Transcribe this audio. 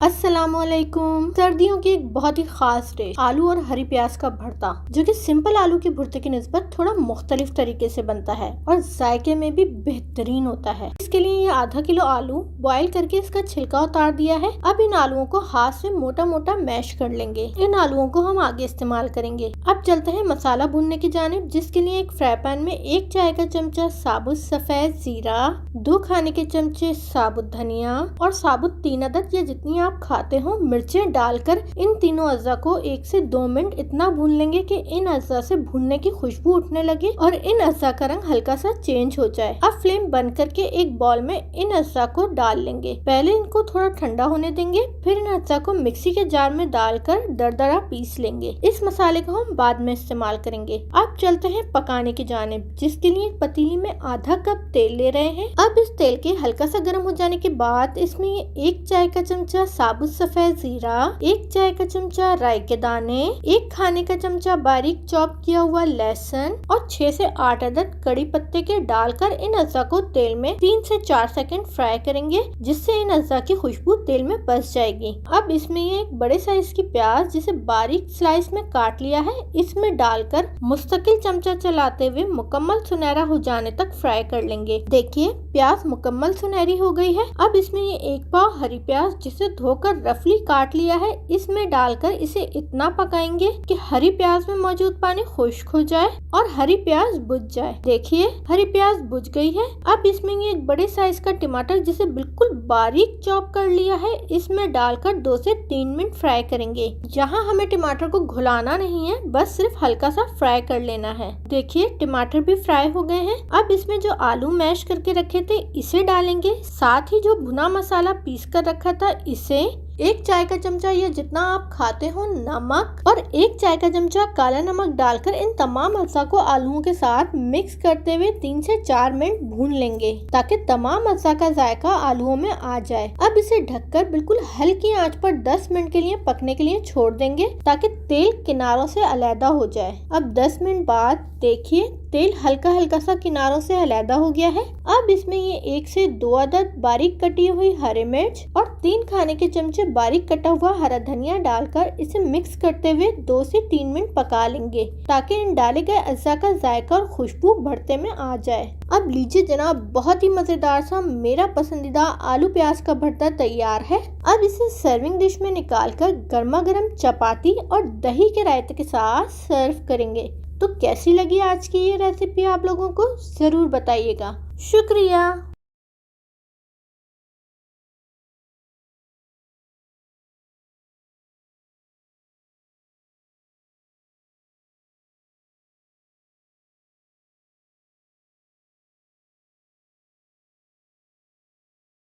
अस्सलामुअलैकुम। सर्दियों की एक बहुत ही खास डिश आलू और हरी प्याज का भरता, जो कि सिंपल आलू के भरते की निस्बत थोड़ा मुख्तलिफ तरीके से बनता है और जायके में भी बेहतरीन होता है। इसके लिए ये आधा किलो आलू बॉईल करके इसका छिलका उतार दिया है। अब इन आलुओं को हाथ से मोटा मोटा मैश कर लेंगे। इन आलुओं को हम आगे इस्तेमाल करेंगे। अब चलते हैं मसाला भूनने की जानिब, जिसके लिए एक फ्राई पैन में 1 चाय का चमचा साबुत सफेद जीरा, 2 खाने के चमचे साबुत धनिया और साबुत 3 अदद या जितनी आप खाते हो मिर्चें डालकर इन तीनों अज्जा को 1 से 2 मिनट इतना भून लेंगे कि इन अज्जा से भूनने की खुशबू उठने लगे और इन अज्जा का रंग हल्का सा चेंज हो जाए। अब फ्लेम बंद करके एक बॉल में इन अज्जा को डाल लेंगे। पहले इनको थोड़ा ठंडा होने देंगे, फिर इन अज्जा को मिक्सी के जार में डालकर दरदरा पीस लेंगे। इस मसाले को हम बाद में इस्तेमाल करेंगे। अब चलते हैं पकाने की जानिब, जिसके लिए एक पतीली में आधा कप तेल ले रहे हैं। अब इस तेल के हल्का सा गर्म हो जाने के बाद इसमें 1 चाय का चमचा साबुत सफेद जीरा, 1 चाय का चमचा राई के दाने, 1 खाने का चमचा बारीक चॉप किया हुआ लहसुन और 6 से 8 अदद कड़ी पत्ते के डालकर इन अज्जा को तेल में 3 से 4 सेकंड फ्राई करेंगे, जिससे इन अज्जा की खुशबू तेल में बस जाएगी। अब इसमें ये एक बड़े साइज की प्याज जिसे बारीक स्लाइस में काट लिया है, इसमें डालकर मुस्तकिल चमचा चलाते हुए मुकम्मल सुनहरा हो जाने तक फ्राई कर लेंगे। देखिए प्याज मुकम्मल सुनहरी हो गई है। अब इसमें ये 1 पाव हरी प्याज जिसे धोकर रफली काट लिया है, इसमें डालकर इसे इतना पकाएंगे कि हरी प्याज में मौजूद पानी खुश्क हो जाए और हरी प्याज बुझ जाए। देखिए हरी प्याज बुझ गई है। अब इसमें ये एक बड़े साइज का टमाटर जिसे बिल्कुल बारीक चॉप कर लिया है, इसमें डालकर 2 से 3 मिनट फ्राई करेंगे। यहाँ हमें टमाटर को घुलाना नहीं है, बस सिर्फ हल्का सा फ्राई कर लेना है। देखिए टमाटर भी फ्राई हो गए हैं। अब इसमें जो आलू मैश करके रखे थे इसे डालेंगे, साथ ही जो भुना मसाला पीस कर रखा था इसे, 1 चाय का चमचा या जितना आप खाते हो नमक और 1 चाय का चमचा काला नमक डालकर इन तमाम अज्जा को आलूओं के साथ मिक्स करते हुए 3 से 4 मिनट भून लेंगे, ताकि तमाम अज्जा का जायका आलूओं में आ जाए। अब इसे ढककर बिल्कुल हल्की आंच पर 10 मिनट के लिए पकने के लिए छोड़ देंगे, ताकि तेल किनारों से अलहदा हो जाए। अब 10 मिनट बाद देखिए तेल हल्का हल्का सा किनारों से अलहदा हो गया है। अब इसमें ये 1 से 2 अदद बारीक कटी हुई हरी मिर्च और 3 खाने के चमचे बारीक कटा हुआ हरा धनिया डालकर इसे मिक्स करते हुए 2 से 3 मिनट पका लेंगे, ताकि इन डाले गए अज्जा का जायका और खुशबू भरते में आ जाए। अब लीजिए जनाब, बहुत ही मजेदार सा मेरा पसंदीदा आलू प्याज का भरता तैयार है। अब इसे सर्विंग डिश में निकालकर गर्मा गर्म चपाती और दही के रायते के साथ सर्व करेंगे। तो कैसी लगी आज की ये रेसिपी आप लोगों को जरूर बताइएगा। शुक्रिया।